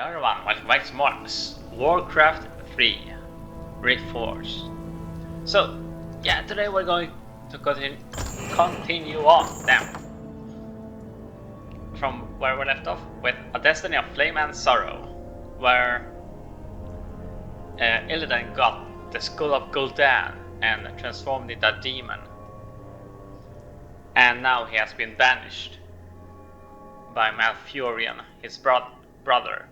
another one, welcome back to more Warcraft III Reforged. So, yeah, today we're going to continue on then from where we left off with A Destiny of Flame and Sorrow, where Illidan got the Skull of Gul'dan and transformed into a demon, and now he has been banished by Malfurion, his brother.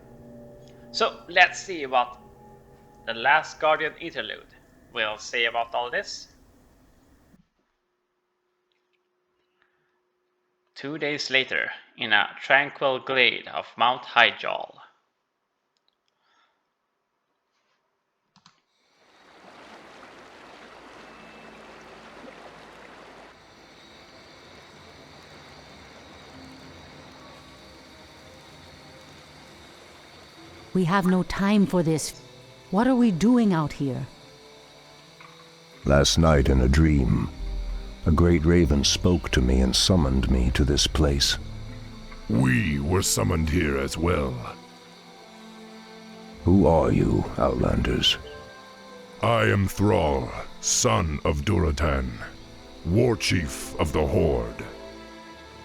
So let's see what the Last Guardian interlude will say about all this. 2 days later, in a tranquil glade of Mount Hyjal. We have no time for this. What are we doing out here? Last night in a dream, a great raven spoke to me and summoned me to this place. We were summoned here as well. Who are you, Outlanders? I am Thrall, son of Duratan, war chief of the Horde.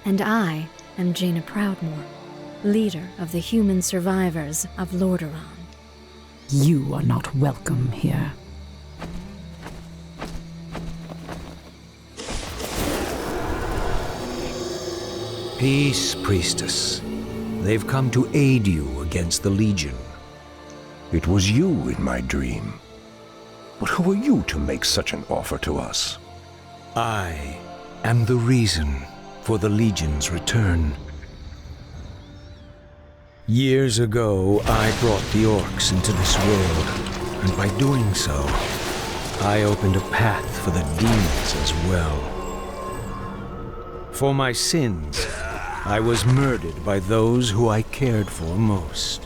And I am Jaina Proudmoore, leader of the human survivors of Lordaeron. You are not welcome here. Peace, priestess. They've come to aid you against the Legion. It was you in my dream. But who are you to make such an offer to us? I am the reason for the Legion's return. Years ago, I brought the orcs into this world, and by doing so, I opened a path for the demons as well. For my sins, I was murdered by those who I cared for most.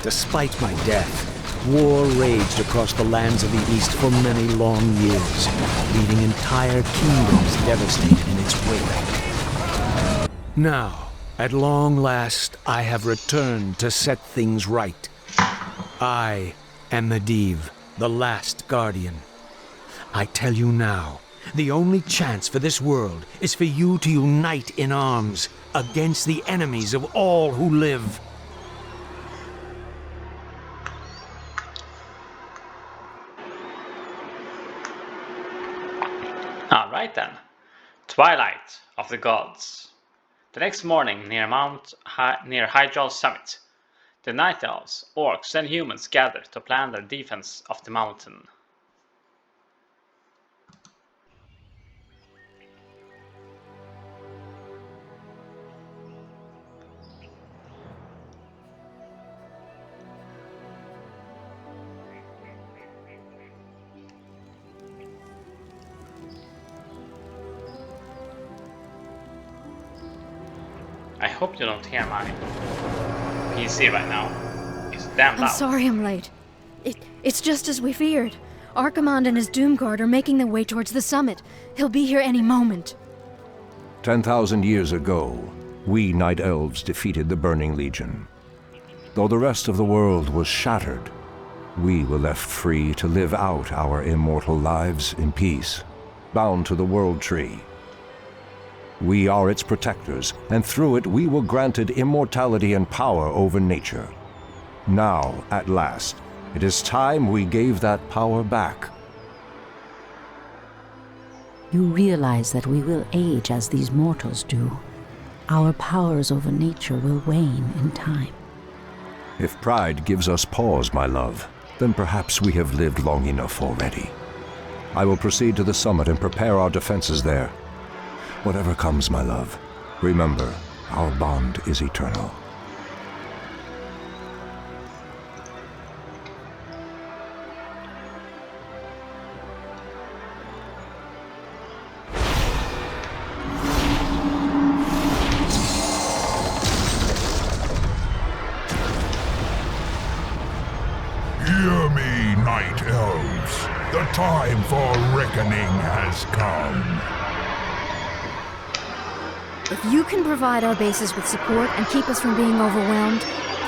Despite my death, war raged across the lands of the East for many long years, leaving entire kingdoms devastated in its wake. Now, at long last, I have returned to set things right. I am Medivh, the last guardian. I tell you now, the only chance for this world is for you to unite in arms against the enemies of all who live. Alright then. Twilight of the Gods. The next morning, near Hyjal's summit, the night elves, orcs and humans gather to plan their defense of the mountain. I hope you don't hear my PC right now. It's damn loud. I'm sorry I'm late. It's just as we feared. Archimonde and his Doomguard are making their way towards the summit. He'll be here any moment. 10,000 years ago, we Night Elves defeated the Burning Legion. Though the rest of the world was shattered, we were left free to live out our immortal lives in peace, bound to the World Tree. We are its protectors, and through it we were granted immortality and power over nature. Now, at last, it is time we gave that power back. You realize that we will age as these mortals do. Our powers over nature will wane in time. If pride gives us pause, my love, then perhaps we have lived long enough already. I will proceed to the summit and prepare our defenses there. Whatever comes, my love, remember, our bond is eternal. Hear me, night elves. The time for reckoning has come. If you can provide our bases with support and keep us from being overwhelmed,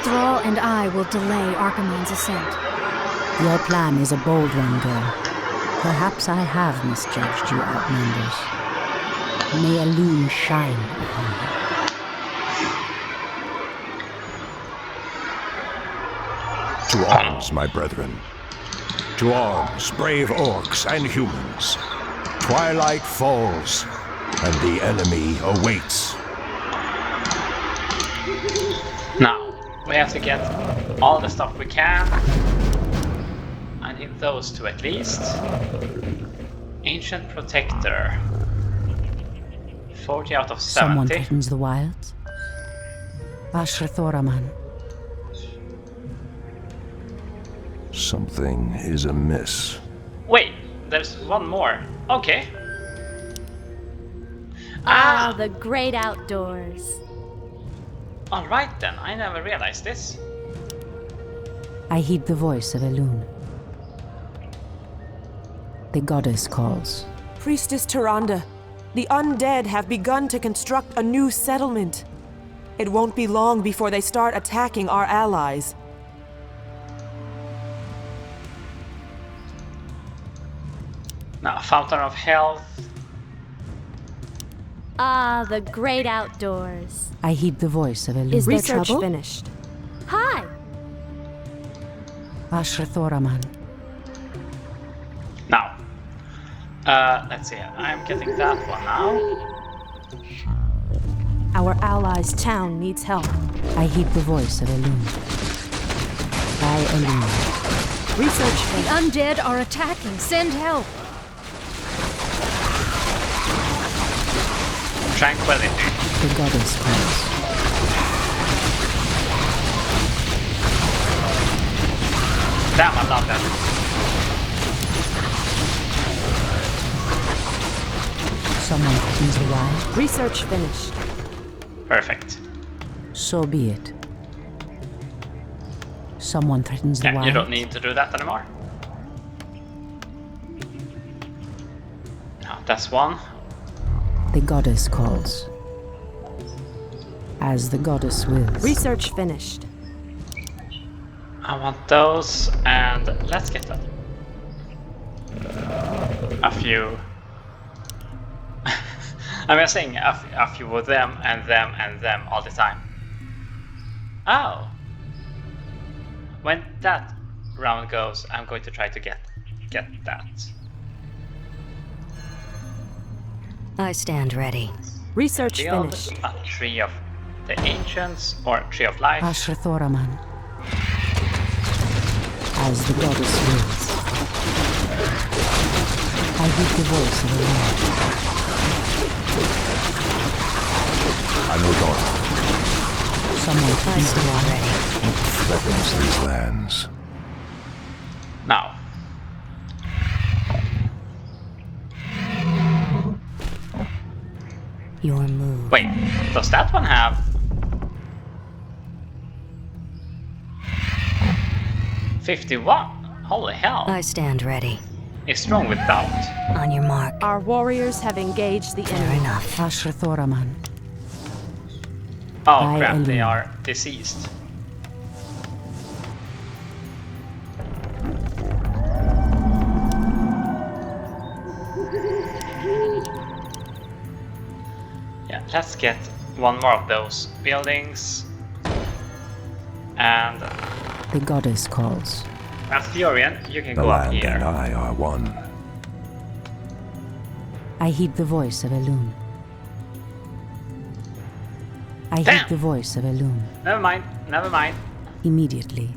Thrall and I will delay Archimonde's ascent. Your plan is a bold one, girl. Perhaps I have misjudged you, Outlanders. May a loom shine upon you. To arms, my brethren. To arms, brave orcs and humans. Twilight falls, and the enemy awaits. Now, we have to get all the stuff we can. I need those two at least. Ancient Protector. 40 out of 70. Someone threatens the wilds. Ashrathoraman. Something is amiss. Wait, there's one more. Okay. The great outdoors. Alright then, I never realized this. I heed the voice of Elune. The goddess calls. Priestess Tyrande, the undead have begun to construct a new settlement. It won't be long before they start attacking our allies. Now, Fountain of Health. The great outdoors. I heed the voice of Elune. Is there Research trouble? finished. Hi! Ashrathoraman. Now, let's see. I'm getting that one now. Our allies' town needs help. I heed the voice of Elune. By Elune. Research The undead are attacking. Send help. Tranquility. The goddess calls. Damn, I love that. Someone threatens the wild. Research finished. Perfect. So be it. Someone threatens the Yeah, wild. you don't need to do that anymore. No, that's one. The goddess calls. As the goddess wills. Research finished. I want those, and let's get them. A few. I'm saying a few of them and them and them all the time. Oh. When that round goes, I'm going to try to get that. I stand ready. Research Build finished. a tree of the ancients or tree of life. Ashrathoraman. As the goddess wills. I heed the voice of the Lord. I move on. Someone I threatens the stand wild. ready. What threatens these lands? Now. Your move. Wait, does that one have? $51? Holy hell. I stand ready. It's strong with doubt. On your mark. Our warriors have engaged the Fair enemy. enough. Ashrathoraman. Oh By crap, they Elune. are deceased. Yeah, let's get one more of those buildings. And The goddess calls. Arthurian, you can The go up land and here. I are one. I heed the voice of Elune. I heed Damn. the voice of Elune. Never mind, never mind. Immediately.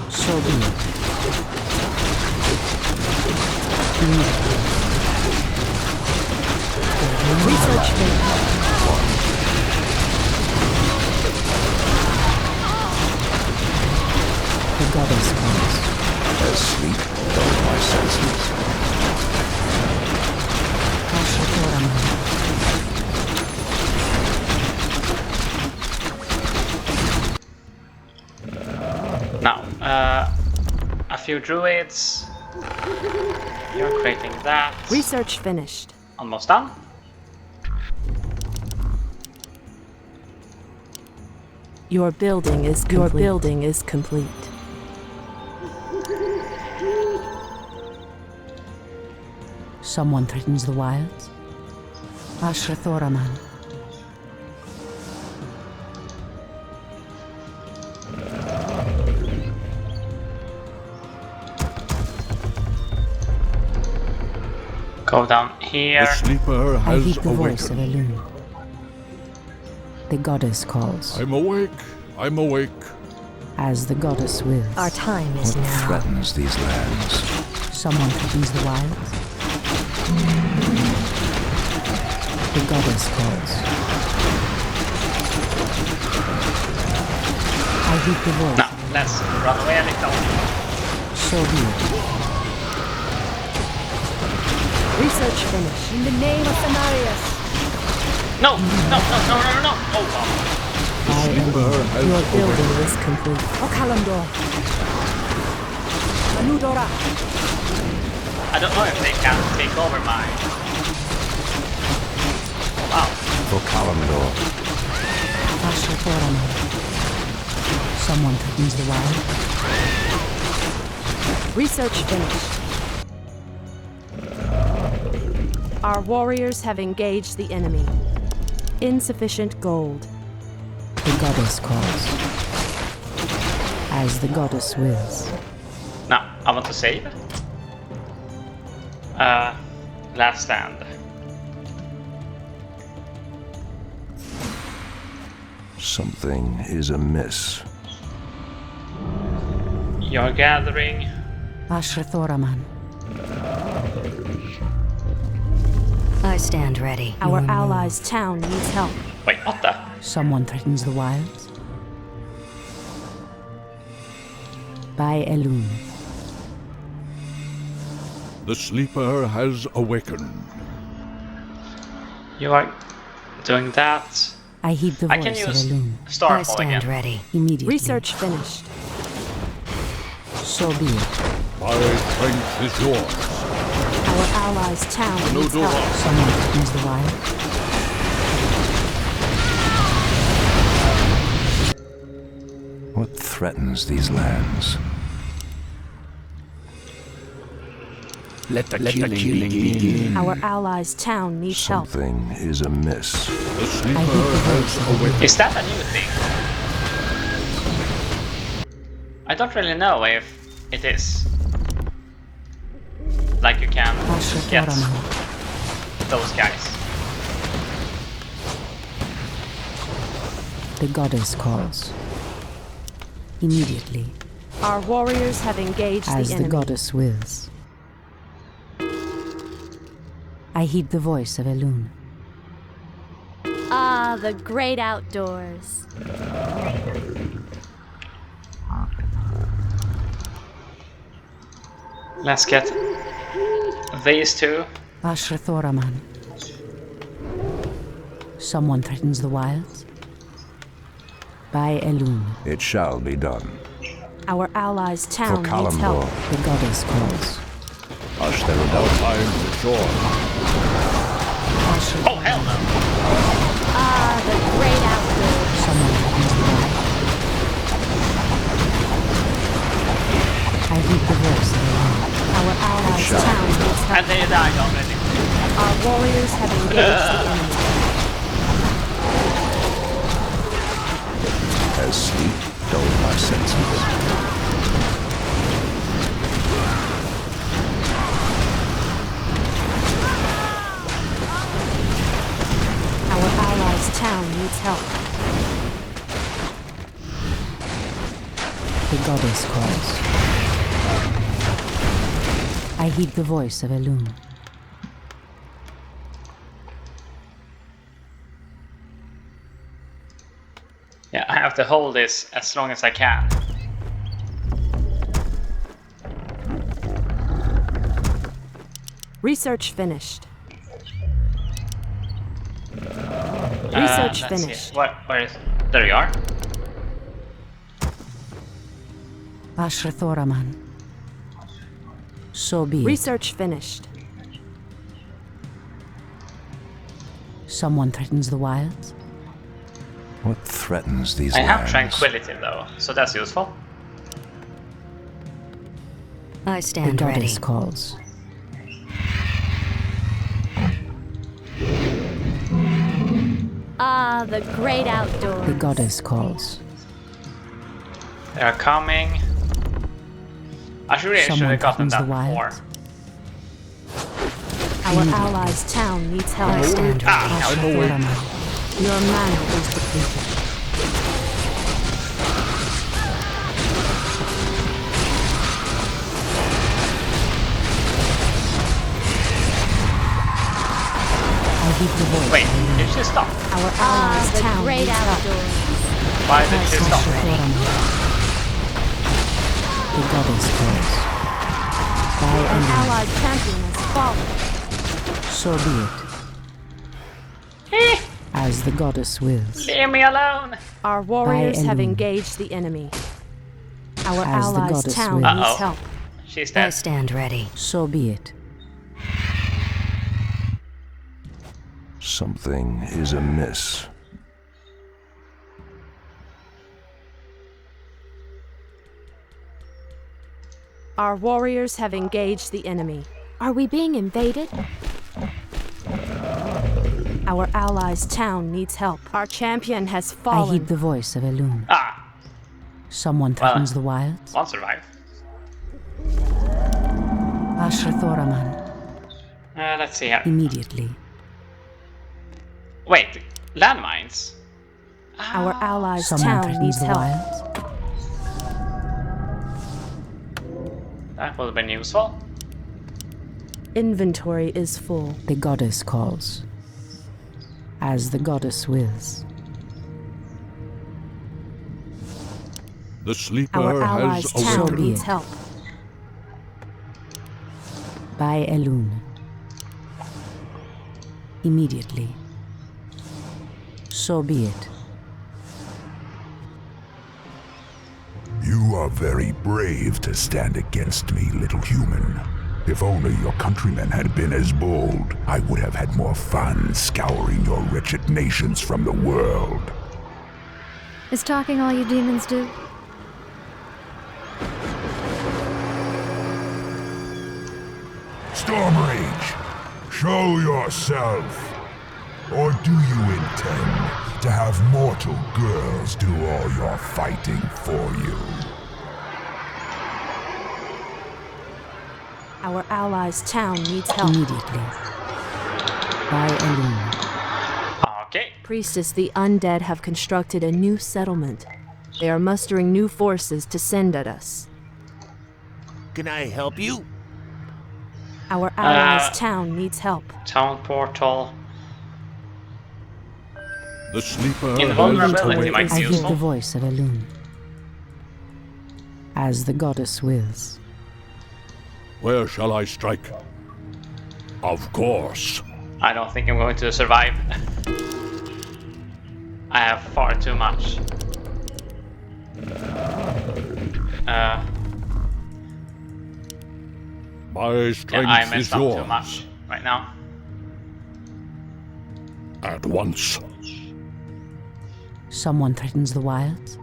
So be it. Immediately. Research finished. The goddess calls. As sleep dulled my senses. Ashrathoraman. Now, a few druids. You're creating that. Research finished. Almost done. Your building is complete. Someone threatens the wilds. Ashrathoraman. Go down here. The sleeper I has heed the voice of awakened. Elune. The goddess calls, I'm awake. I'm awake. as the goddess wills. Our time is What now. threatens these lands? Someone threatens the wilds. The goddess calls. I heed the voice. Now, let's run away a little. So be it. Research finished. In the name of Cenarius. No! No! No! No! No! No! Oh, wow. Your building is complete. Okalandor. Anudora. I don't know if they can take over mine. Wow. For Kalimdor. Ashrathoraman. Someone threatens the wild. Research finished. Our warriors have engaged the enemy. Insufficient gold. The goddess calls. As the goddess wills. Now, I want to save. Last stand. Something is amiss. You're gathering. Ashrathoraman. I stand ready. Our allies' town needs help. Wait, what the? Someone threatens the wilds. By Elune. The sleeper has awakened. You are doing that. I heed the I can voice of use Elune. I Starfall stand again. ready. Immediately. Research finished. So be it. My strength is yours. Our allies' town needs Anudora. help. Someone threatens the wild. What threatens these lands? Let the killing begin. Our allies' town needs help. Something is amiss. The sleeper I heed the has voice of Elune. awakened. Is that a new thing? I don't really know if it is. Like you can get Ashrathoraman. those guys. The goddess calls. Immediately. Our warriors have engaged As the the enemy. goddess wills. I heed the voice of Elune. Ah, the great outdoors. Let's get these two. Ashrathoraman. Someone threatens the wilds. By Elune. It shall be done. Our allies' For town needs help. Kalimdor. The goddess calls. Ashtherodel. Time to shore. Oh, hell no! Ah, the great outdoors. Someone threatens the wild. I heed the voice of Elune. Our allies' town needs help. And they died already. Our warriors have engaged the enemy. As sleep dulled my senses. Our allies' town needs help. The goddess calls. I heed the voice of Elune. Yeah, I have to hold this as long as I can. Research finished. Research Let's see. finished. Where is? There you are. Ashrathoraman. So be it. Research finished. Someone threatens the wilds. What threatens these I have lands? tranquility though, so that's useful. I The stand ready. goddess calls. Ah, the great outdoors. The goddess calls. They are coming. I should have Someone gotten threatens the that before. wilds. Our allies' town needs help. I stand ready. Ah, Your mana is depleted. I heed the voice. wait, did she stop? Our allies' the town great needs help. outdoors. Why did she stop? The goddess calls. By An and allied champion has fallen. so be it. As the goddess wills. Leave me alone! Our warriors have Elune. engaged the enemy. Our As the allies' goddess town wills. needs Uh-oh. help. She's I dead. stand ready. So be it. Something is amiss. Our warriors have engaged the enemy. Are we being invaded? Our allies' town needs help. Our champion has I fallen. heed the voice of Elune. Ah, Someone threatens the wilds. one survived. Ashrathoraman. Let's see here. Immediately. Wait, landmines? Our allies' Someone town threatens needs the help. wilds. That would have been useful. Inventory is full. The goddess calls. As the goddess wills. The sleeper Our has allies' So town be awoken. needs it. help. By Elune. Immediately. So be it. You are very brave to stand against me, little human. If only your countrymen had been as bold, I would have had more fun scouring your wretched nations from the world. Is talking all you demons do? Stormrage, show yourself. Or do you intend to have mortal girls do all your fighting for you? Our allies' town needs help. Immediately. By Elune. Okay. Priestess, the undead have constructed a new settlement. They are mustering new forces to send at us. Can I help you? Our allies' town needs help. Town portal. The sleeper Invulnerability might I be heed the useful. voice of Elune. As the goddess wills. Where shall I strike? Of course. I don't think I'm going to survive. I have far too much. My Yeah, strength I is messed up yours. too much right now. At once. Someone threatens the wilds.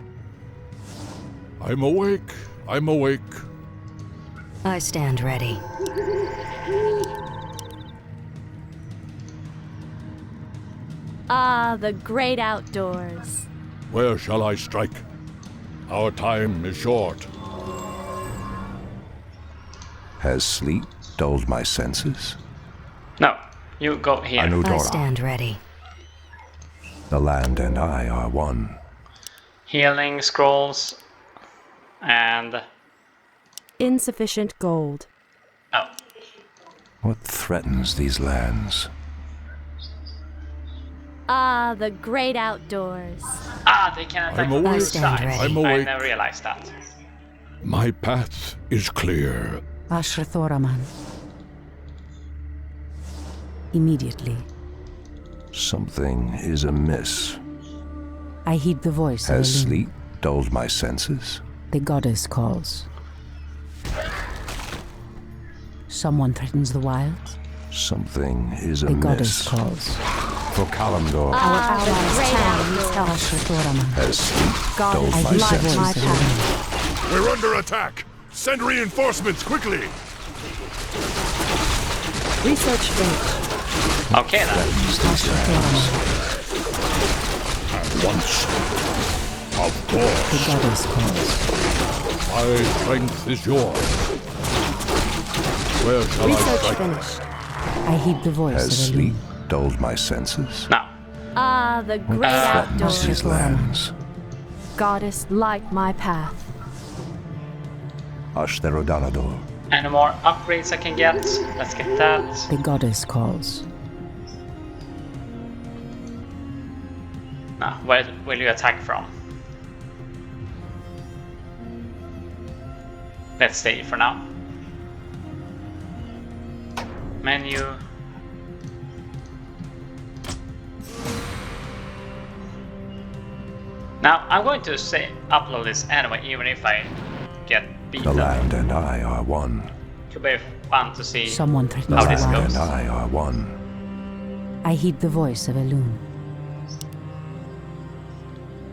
I'm awake. I'm awake. I stand ready. Ah, the great outdoors. Where shall I strike? Our time is short. Has sleep dulled my senses? No, you go here. I Anudora. stand ready. The land and I are one. Healing scrolls and Insufficient gold. oh, What threatens these lands? Ah, the great outdoors. they can attack I'm from awake. both stand sides. ready. I'm I awake. never realized that. My path is clear. Ashrathoraman. Immediately. Something is amiss. I heed the voice of Has Elune. sleep dulled my senses? The goddess calls. Someone threatens the wilds. Something is The goddess amiss. calls. for Kalimdor. Our allies' town needs help. Has sleep God dulled is my my senses? path. We're under attack! Send reinforcements quickly! Research finished. Okay then. Once. Of course. The goddess calls. My strength is yours. Where shall I Research strike? finished. I heed the voice Has of sleep Elune. dulled my senses? Now, Ah, the great Threatens outdoors. these lands. Goddess, light my path. Ashtherodanador. any more upgrades I can get? Let's get that. The goddess calls. Now, where will you attack from? Let's stay for now. Menu. Now, I'm going to say upload this anyway, even if I get The beaten. land and I are one. Could be fun to see Someone The threatens how this the land goes. and I are one. I heed the voice of Elune.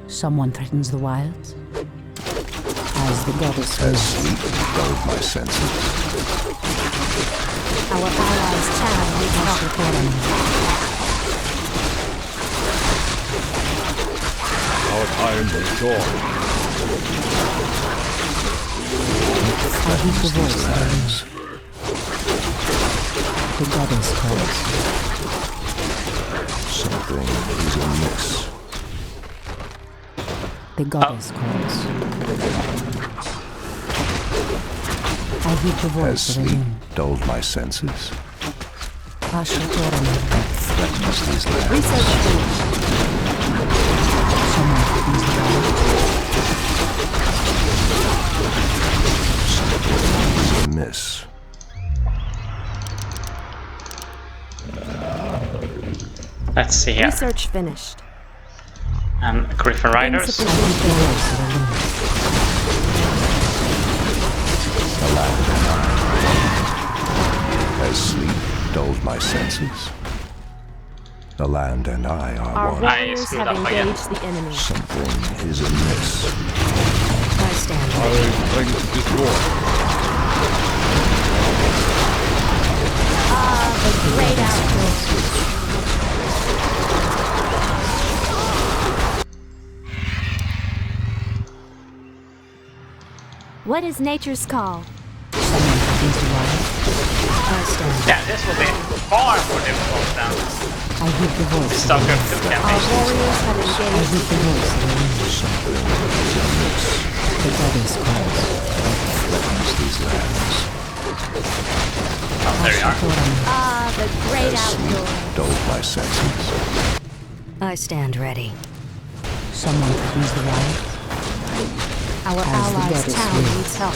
Someone threatens the wilds. As the goddess Has wills. sleep dulled my senses? Our allies' town needs help. Our time is short. I heed the voice of Elune. The goddess calls. Something is amiss. The goddess calls. I heed the Has voice of sleep Elune. dulled my senses? Ashtorana. Threatens these lands. Research finished. Someone threatens the wilds. Something is amiss. Let's see here. Research finished. And Griffin Riders. Insufficient The voice of Elune. The land and I. Has sleep dulled my senses? The land and I are Our one. warriors screwed have up again. engaged the enemy. Something is amiss. I stand My ready. strength is yours. Ah, the great outdoors. What is nature's call? Someone threatens the wilds. I stand Yeah, this will be far more difficult than I heed the voice of Stalker 2 Elune. Our campaign. warriors have I engaged heed the voice of Elune. The goddess calls. Threatens these lands. Oh, there you are. Ashtorana. Ah, the great Has sleep outdoors. dulled my senses? I stand ready. Someone threatens the wilds. Our As the allies' goddess town wills. needs help.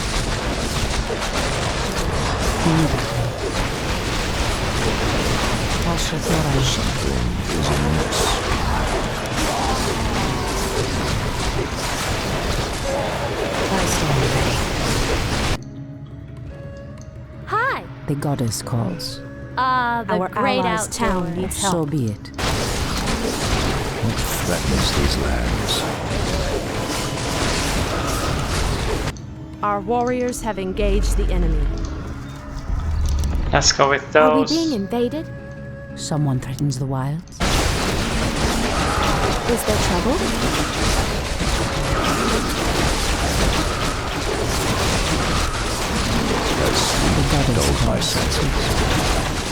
Ashtorana. Something is amiss. I stand ready. Hi! The goddess calls. Ah, the Our great allies' town outdoors. needs So help. be it. What threatens these lands? Our warriors have engaged the enemy. Let's go with Are we those. being invaded? Someone threatens the wilds. Is there trouble? Has sleep The goddess dulled my calls. senses?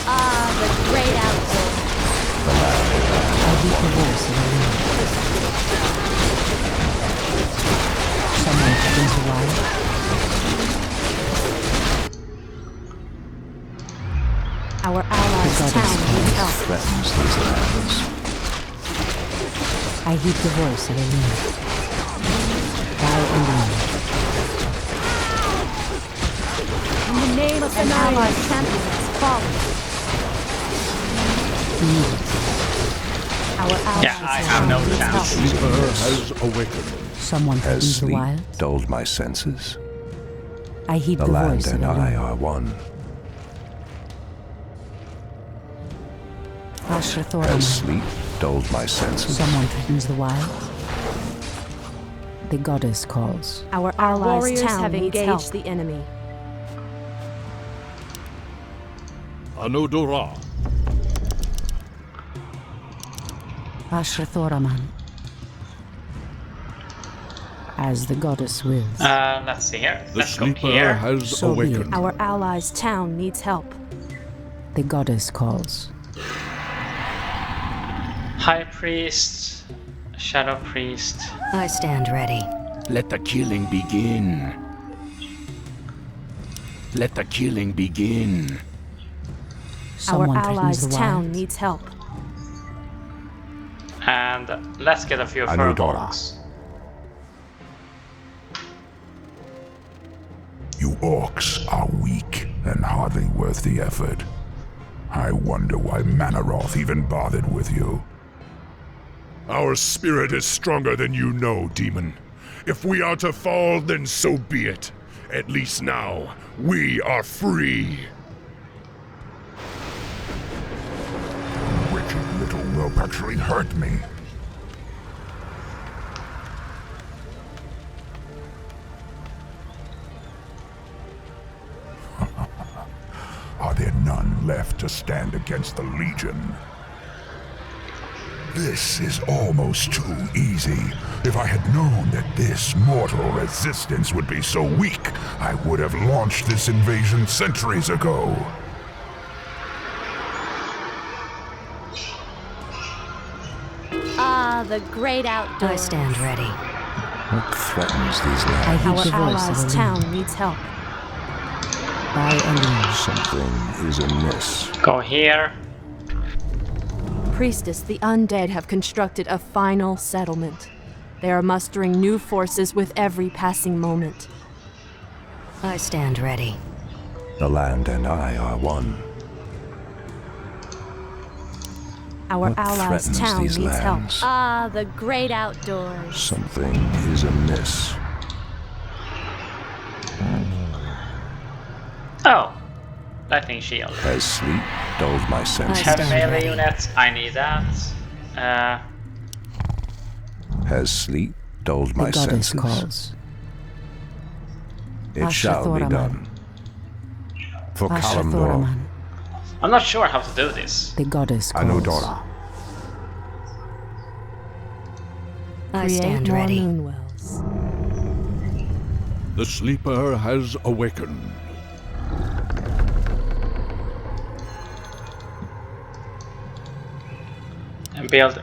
Ah, the great outdoors. I heed the voice of Elune. Someone threatens the wilds. Our allies' goddess town needs help. Threatens these lands. I heed the voice of Elune. By Elune. In the name of an allied champion has fallen. Our allies' Yeah, I have town no needs chance. help. Sleeper has awakened. Someone Has threatens the sleep wilds. dulled my senses? I heed The the land voice of and I Elune. are one. Ashrathoraman. As sleep dulls my senses. Someone threatens the wild. The goddess calls. Our allies' warriors town have needs engaged help. the enemy. Anodora. Ashrathoraman. As the goddess wills. Let's see here. The Let's go sleeper here. has So be it. awakened. Our allies' town needs help. The goddess calls. High Priest, Shadow Priest. I stand ready. Let the killing begin. Let the killing begin. Someone Our threatens allies' the town wild. needs help. And let's get a few Anodora. furbolgs. You orcs are weak and hardly worth the effort. I wonder why Manaroth even bothered with you. Our spirit is stronger than you know, demon. If we are to fall, then so be it. At least now, we are free. Wicked little whelp actually hurt me. Are there none left to stand against the Legion? This is almost too easy. If I had known that this mortal resistance would be so weak, I would have launched this invasion centuries ago. Ah, the great outdoors. I stand ready. What threatens these I lands? heed Our the voice allies' of town Elune. needs help. By Elune. Something is amiss. Go here. Priestess, the undead have constructed a final settlement. They are mustering new forces with every passing moment. I stand ready. The land and I are one. Our What allies' threatens town these needs help. lands? Ah, the great outdoors. Something is amiss. Oh, lightning shield. As sleep dulls my senses. Heavy stand melee ready. units. I need that. Has sleep dulled The my goddess senses? calls. It shall be Ashrathoraman. done. For Kalimdor, Ashrathoraman. I'm not sure how to do this. The goddess calls. Anodora. I Create stand more ready. moonwells. The sleeper has awakened. And build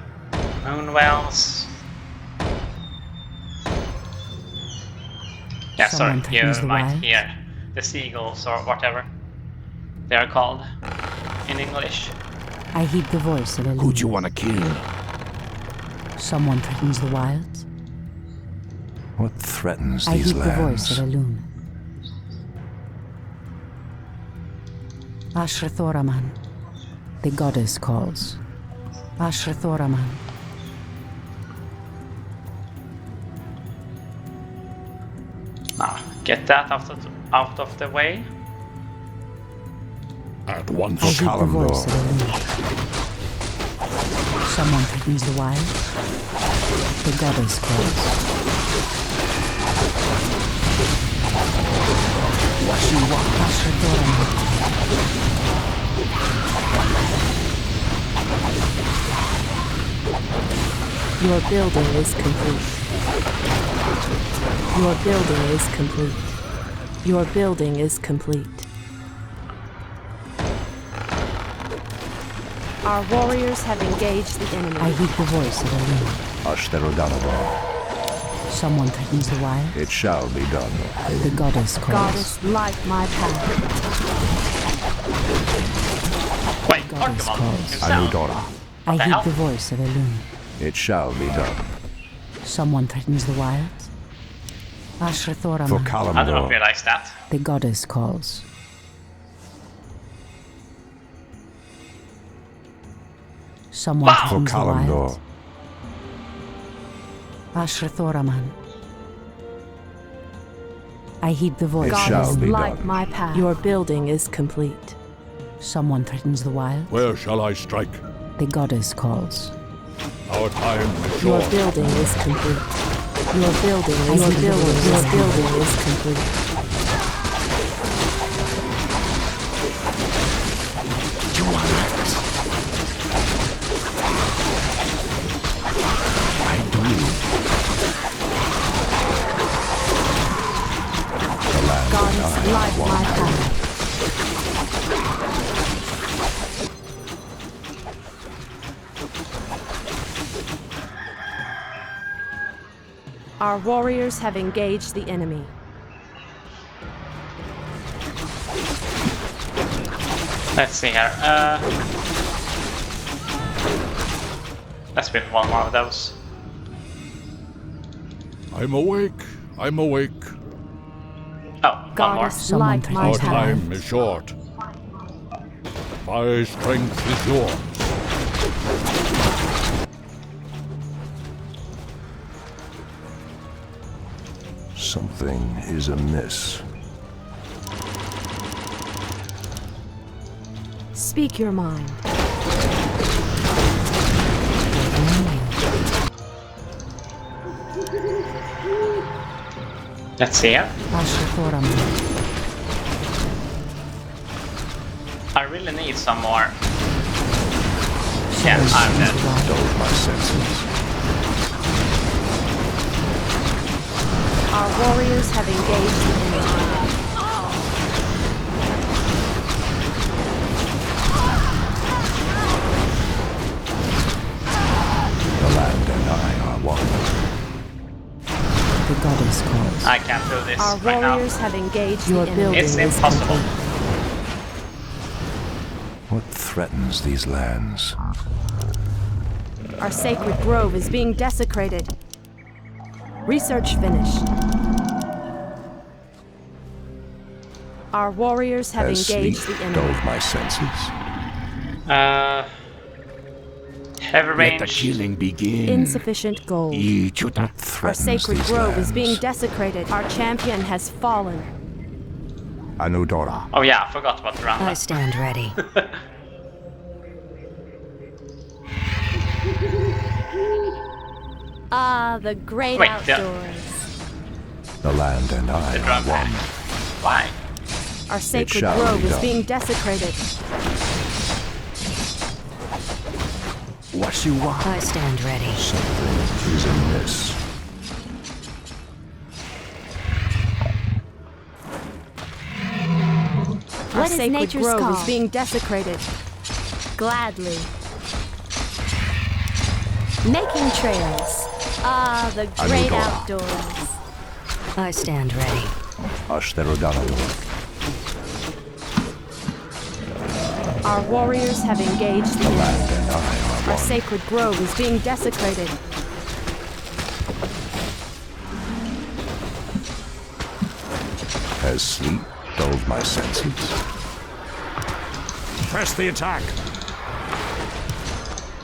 moonwells. Yeah, sorry, Someone you threatens the might wild. hear the seagulls or whatever they are called in English. I heed the voice of Elune. Who'd you want to kill? Someone threatens the wilds. What threatens I these heed the voice lands? of Elune. Ashrathoraman. The goddess calls. Ashrathoraman. Now, get that out of the way. At once. I heed the Kalimdor. voice of Elune. Someone threatens the wild. The goddess calls. Washiwa Ashrathoraman. Your building is complete. Your building is complete. Your building is complete. Our warriors have engaged the enemy. I heed the voice of Elune. Ashtarodanabal. Someone threatens the wild. It shall be done. The goddess calls. Goddess, light my path. Wait, Goddess Archimon calls. himself. Anodora. I the heed hell? the voice of Elune. It shall be done. Someone threatens the wilds. For Ashrathoraman. I did not Kalimdor. realize that. The goddess calls. Someone Wow. For threatens the Kalimdor. wilds. Ashrathoraman. I heed the voice. It of shall Elune. be Light done. my path. Your building is complete. Someone threatens the wild. Where shall I strike? The goddess calls. Our time is Your short. building is complete. Your building is complete. Goddess, light my path. Our warriors have engaged the enemy. Let's see here. Let's pick one more of those. I'm awake. I'm awake. Oh, one more. Goddess, light my Our path. time is short. My strength is yours. Something is amiss. Speak your mind. Let's see here. I really need some more. Yeah, I'm dead. Dulled my senses. Our warriors have engaged the enemy. The land and I are one. The goddess calls. I can't do this Our right now. warriors have engaged Your the enemy. building It's is impossible. complete. What threatens these lands? Our sacred grove is being desecrated. Research finished. Our warriors have As engaged sleep the enemy. dulled my senses. Heavy Let the range. killing begin. Insufficient gold. Each other. Our Threatens sacred these grove lands. is being desecrated. Our champion has fallen. Anudora. Oh yeah, I forgot about the I round. stand ready. Ah, the great Wait, outdoors. The land and I The are drum one. Why? Our sacred shall grove be is done. being desecrated. What you want? I stand ready. Something is amiss. Our What is sacred nature's grove call? is being desecrated. Gladly. Making trails. Ah, the great Anudora. outdoors. I stand ready. Ashtherodanador. Our warriors have engaged the The enemy. land and I are Our one. sacred grove is being desecrated. As sleep dulled my senses. Press the attack.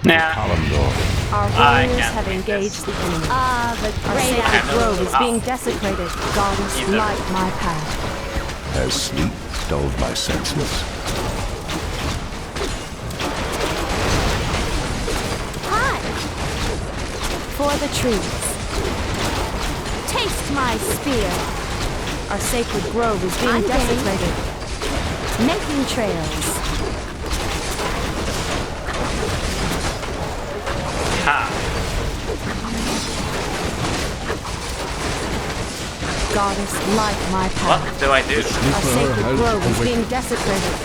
Nah. Alamdor. Our I warriors can't have beat engaged the enemy. Ah, the Our great sacred outdoors. grove is How? being desecrated. Goddess, Either. light my path. As sleep dulled my senses. Hi. For the trees. Taste my spear. Our sacred grove is being I'm game. desecrated. Making trails. Ha. Goddess, light my path. What do I do? Our sacred has grove is awakened. being desecrated.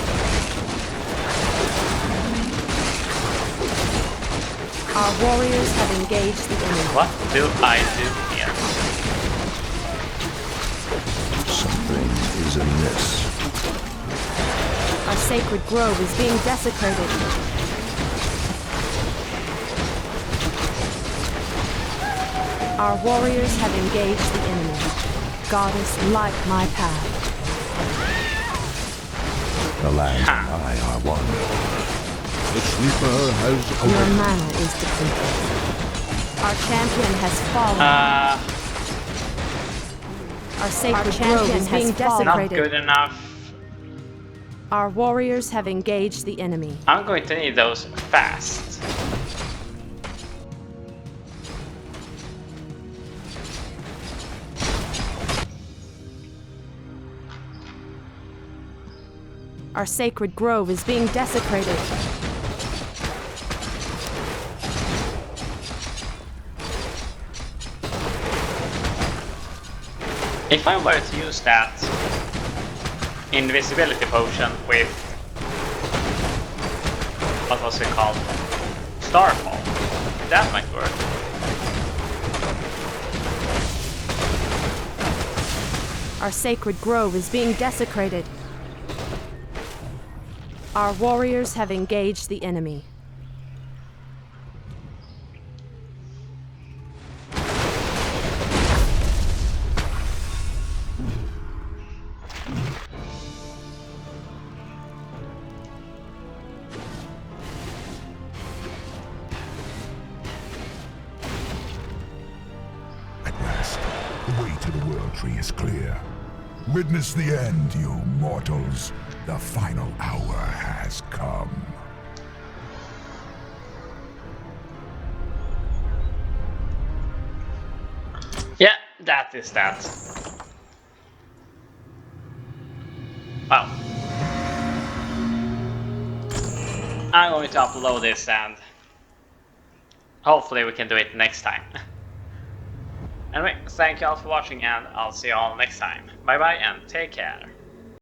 Our warriors have engaged the enemy. What do I do here? Something is amiss. Our sacred grove is being desecrated. Our warriors have engaged the enemy. Goddess, light my path. The land and I are one. The sleeper has Your awakened. mana is depleted. Our champion has fallen. Our sacred grove is being not desecrated. good enough. Our warriors have engaged the enemy. I'm going to need those fast. Our sacred grove is being desecrated. If I were to use that invisibility potion with, what was it called? Starfall. That might work. Our sacred grove is being desecrated. Our warriors have engaged the enemy. At last, the way to the World Tree is clear. Witness the end, you mortals. The final hour has come. Yeah, that is that. Wow. I'm going to upload this and hopefully we can do it next time. Anyway, thank you all for watching and I'll see you all next time. Bye bye and take care.